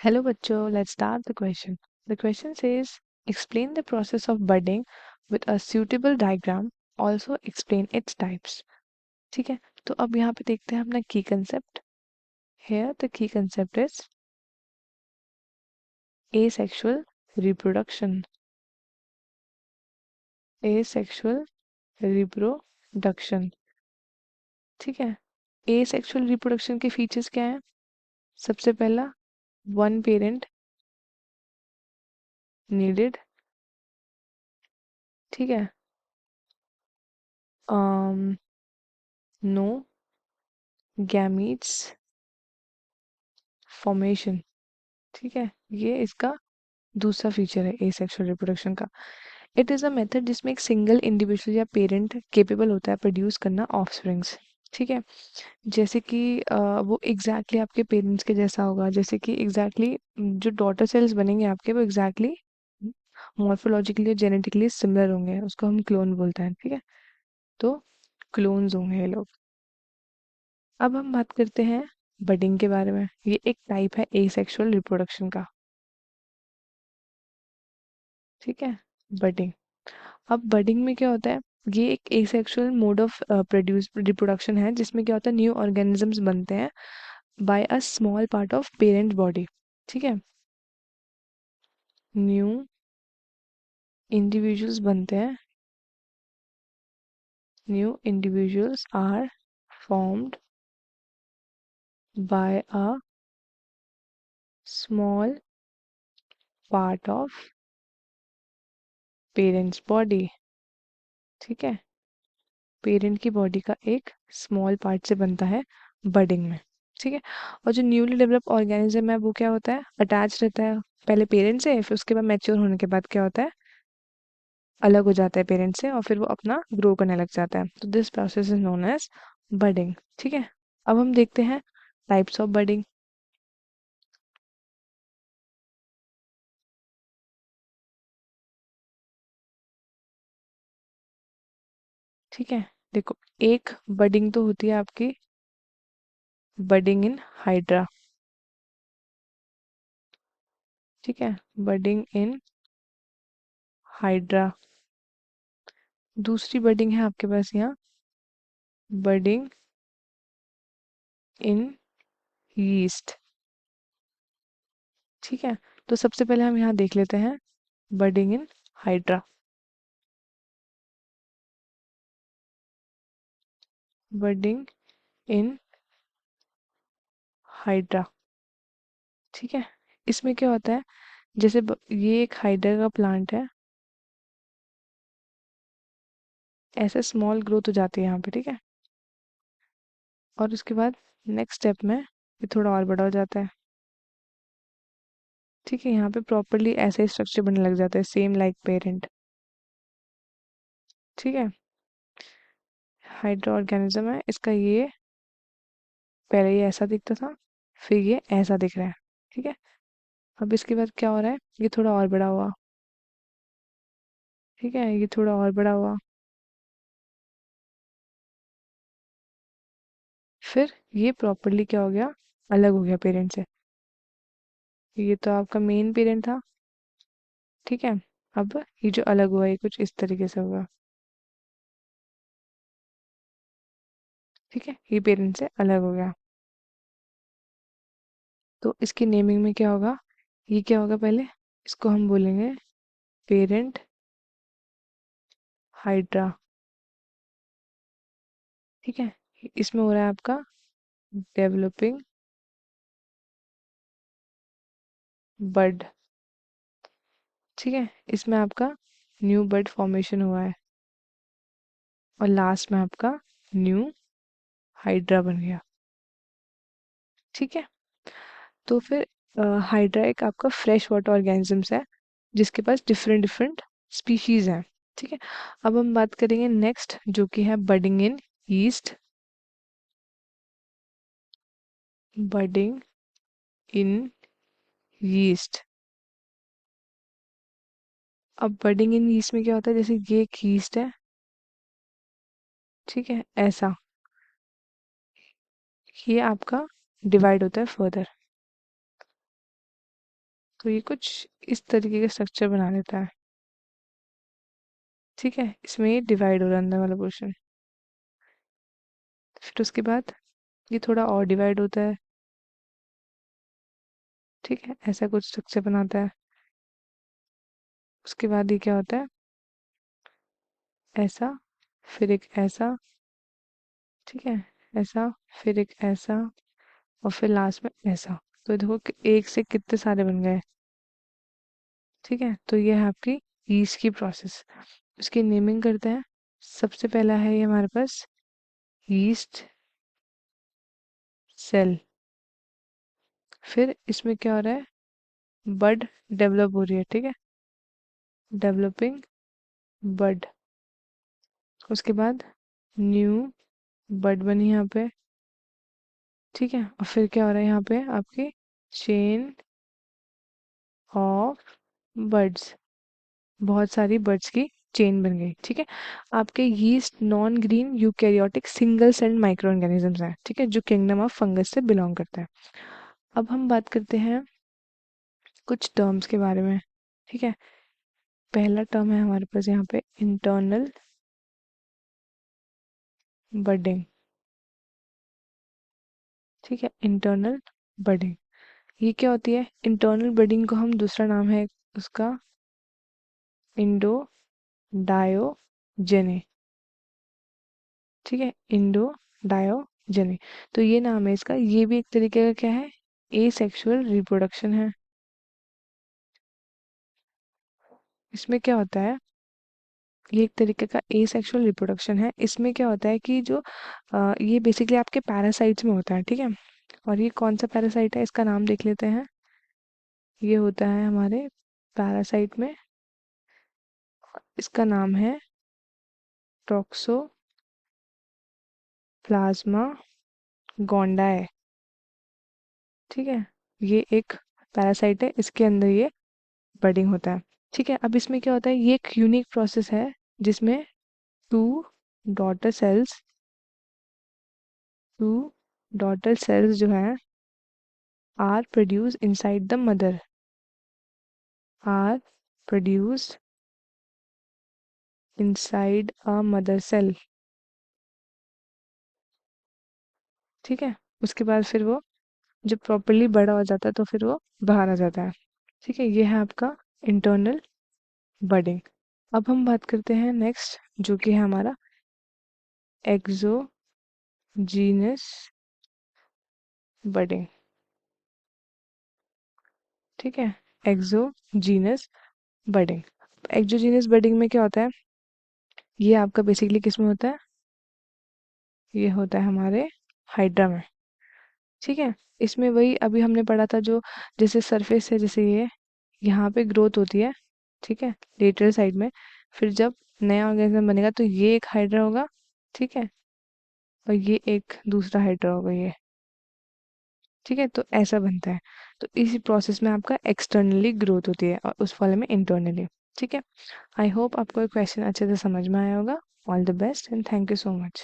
Hello बच्चों, let's start the question. The question says, explain the process of budding with a suitable diagram. Also explain its types. ठीक है, तो अब यहाँ पे देखते हैं अपना key concept. Here the key concept is asexual reproduction. Asexual reproduction. ठीक है, asexual reproduction के features क्या हैं? सबसे पहला one parent needed. ठीक है, no gametes formation. ठीक है, ये इसका दूसरा फीचर है एसेक्सुअल रिप्रोडक्शन का. इट इज़ अ मेथड जिसमें एक सिंगल इंडिविजुअल या पेरेंट केपेबल होता है प्रोड्यूस करना ऑफस्प्रिंग्स. ठीक है, जैसे कि वो एग्जैक्टली आपके पेरेंट्स के जैसा होगा, जैसे कि एग्जैक्टली जो डॉटर सेल्स बनेंगे आपके वो एग्जैक्टली मॉर्फोलॉजिकली और जेनेटिकली सिमिलर होंगे, उसको हम क्लोन बोलते हैं. ठीक है, तो क्लोन्स होंगे ये लोग. अब हम बात करते हैं बडिंग के बारे में. ये एक टाइप है एसेक्सुअल रिप्रोडक्शन का. ठीक है, बडिंग. अब बडिंग में क्या होता है? ये एक asexual mode of produce reproduction है जिसमें क्या होता है, न्यू ऑर्गेनिजम्स बनते हैं by a small part of parent body. ठीक है, न्यू इंडिविजुअल्स बनते हैं. New individuals are formed by a small part of parents body. ठीक है, पेरेंट की बॉडी का एक स्मॉल पार्ट से बनता है बडिंग में. ठीक है, और जो न्यूली डेवलप ऑर्गेनिज्म है वो क्या होता है, अटैच रहता है पहले पेरेंट से, फिर उसके बाद मैच्योर होने के बाद क्या होता है, अलग हो जाता है पेरेंट से और फिर वो अपना ग्रो करने लग जाता है. तो this process is known as budding. ठीक है, अब हम देखते हैं टाइप्स ऑफ बडिंग. ठीक है, देखो, एक बडिंग तो होती है आपकी बडिंग इन हाइड्रा. ठीक है, बडिंग इन हाइड्रा. दूसरी बडिंग है आपके पास यहाँ बडिंग इन यीस्ट. ठीक है, तो सबसे पहले हम यहाँ देख लेते हैं budding in hydra. Budding in hydra. ठीक है, इसमें क्या होता है, जैसे ये एक हाइड्रा का प्लांट है, ऐसे स्मॉल ग्रोथ हो जाती है यहाँ पे. ठीक है, और उसके बाद नेक्स्ट स्टेप में ये थोड़ा और बड़ा हो जाता है. ठीक है, यहाँ पे प्रॉपरली ऐसा ही स्ट्रक्चर बनने लग जाता है सेम लाइक पेरेंट. ठीक है, हाइड्रा ऑर्गेनिज्म है इसका, ये पहले ये ऐसा दिखता था, फिर ये ऐसा दिख रहा है. ठीक है, अब इसके बाद क्या हो रहा है, ये थोड़ा और बड़ा हुआ. ठीक है, ये थोड़ा और बड़ा हुआ, फिर ये प्रॉपरली क्या हो गया, अलग हो गया पेरेंट से. ये तो आपका मेन पेरेंट था. ठीक है, अब ये जो अलग हुआ ये कुछ इस तरीके से होगा. ठीक है, ये पेरेंट से अलग हो गया. तो इसकी नेमिंग में क्या होगा, ये क्या होगा, पहले इसको हम बोलेंगे पेरेंट हाइड्रा. ठीक है, इसमें हो रहा है आपका डेवलपिंग बड. ठीक है, इसमें आपका न्यू बड फॉर्मेशन हुआ है और लास्ट में आपका न्यू हाइड्रा बन गया. ठीक है, तो फिर हाइड्रा एक आपका फ्रेश वाटर ऑर्गेनिजम्स है जिसके पास डिफरेंट डिफरेंट स्पीशीज हैं. ठीक है, अब हम बात करेंगे नेक्स्ट जो कि है बडिंग इन ईस्ट. बडिंग इन यीस्ट. अब बडिंग इन यीस्ट में क्या होता है, जैसे ये एक यीस्ट है. ठीक है, ऐसा ये आपका डिवाइड होता है फर्दर. तो ये कुछ इस तरीके का स्ट्रक्चर बना लेता है। ठीक है, इसमें ये डिवाइड हो रहा है अंदर वाला पोर्शन। फिर उसके बाद ये थोड़ा और डिवाइड होता है। ठीक है, ऐसा कुछ स्ट्रक्चर बनाता है। उसके बाद ये क्या होता है, ऐसा, फिर एक ऐसा। ठीक है, ऐसा, फिर एक ऐसा, और फिर लास्ट में ऐसा। तो देखो कि एक से कितने सारे बन गए। ठीक है, तो ये है आपकी यीस्ट की प्रोसेस। उसकी नेमिंग करते हैं। सबसे पहला है ये हमारे पास यीस्ट सेल। फिर इसमें क्या हो रहा है, बड डेवलप हो रही है। ठीक है, डेवलपिंग बड। उसके बाद न्यू बड बनी यहाँ पे। ठीक है, और फिर क्या हो रहा है यहाँ पे आपकी चेन ऑफ बर्ड्स, बहुत सारी बर्ड्स की चेन बन गई। ठीक है, आपके yeast non green eukaryotic single cell micro organisms हैं। ठीक है, जो किंगडम ऑफ फंगस से बिलोंग करता है। अब हम बात करते हैं कुछ टर्म्स के बारे में। ठीक है, पहला टर्म है हमारे पास यहाँ पे इंटरनल बडिंग। ठीक है, इंटरनल बडिंग ये क्या होती है, इंटरनल बडिंग को हम दूसरा नाम है उसका इंडो डायोजेने। ठीक है, इंडो डायोजेने, तो ये नाम है इसका। ये भी एक तरीके का क्या है, एसेक्सुअल रिप्रोडक्शन है। इसमें क्या होता है, ये एक तरीके का एसेक्सुअल रिप्रोडक्शन है। इसमें क्या होता है कि जो ये बेसिकली आपके पैरासाइट्स में होता है। ठीक है, और ये कौन सा पैरासाइट है, इसका नाम देख लेते हैं। ये होता है हमारे पैरासाइट में, इसका नाम है टॉक्सोप्लाज्मा गोंडाई। ठीक है, ये एक पैरासाइट है, इसके अंदर ये बडिंग होता है। ठीक है, अब इसमें क्या होता है, ये एक यूनिक प्रोसेस है जिसमें two daughter cells two daughter cells जो है are produce inside the mother, are produce inside a mother cell. ठीक है, उसके बाद फिर वो जब प्रॉपरली बड़ा हो जाता है तो फिर वो बाहर आ जाता है। ठीक है, ये है आपका इंटरनल बडिंग। अब हम बात करते हैं नेक्स्ट, जो कि है हमारा एक्सोजीनस बडिंग। ठीक है, एक्सोजीनस बडिंग। एक्सोजीनस बडिंग में क्या होता है, ये आपका बेसिकली किस में होता है, ये होता है हमारे हाइड्रा में। ठीक है, इसमें वही अभी हमने पढ़ा था, जो जैसे सरफेस है, जैसे ये यहाँ पे ग्रोथ होती है। ठीक है, लेटरल साइड में। फिर जब नया ऑर्गेनिज्म बनेगा तो ये एक हाइड्रा होगा। ठीक है, और ये एक दूसरा हाइड्रा होगा ये। ठीक है, तो ऐसा बनता है। तो इसी प्रोसेस में आपका एक्सटर्नली ग्रोथ होती है और उस वाले में इंटरनली। ठीक है, आई होप आपको ये क्वेश्चन अच्छे से समझ में आया होगा। All the best and thank you so much.